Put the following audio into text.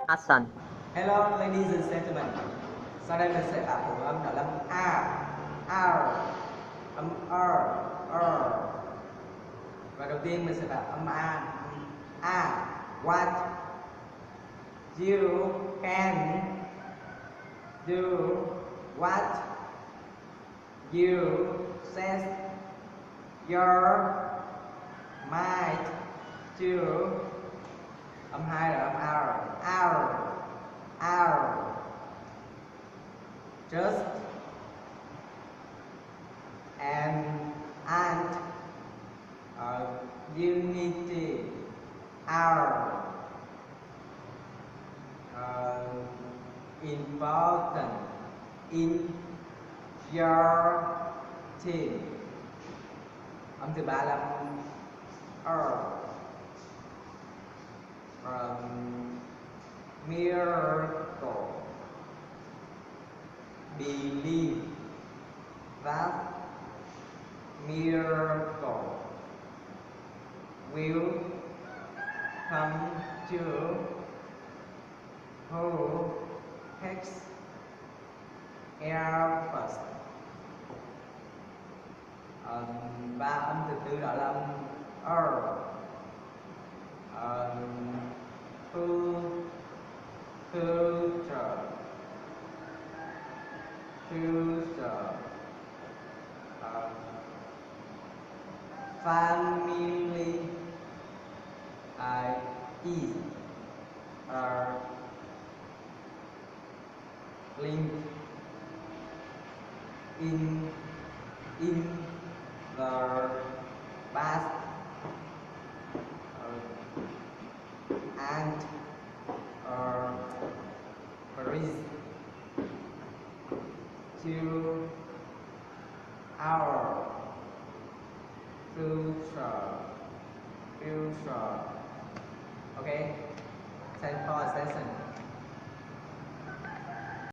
Hassan. Hello, ladies and gentlemen. Sau đây mình sẽ tạo hồi âm đó là âm R. Và đầu tiên mình sẽ tạo âm A. What you can do, what you set your mind to. Âm 2 là âm R. Just and unity are important in your team. Âm thứ 3 là miracle. Believe that miracle will come to who takes care first. Và âm thứ tư đó là âm future, family is linked in the past and present to our future. Okay, time for a session.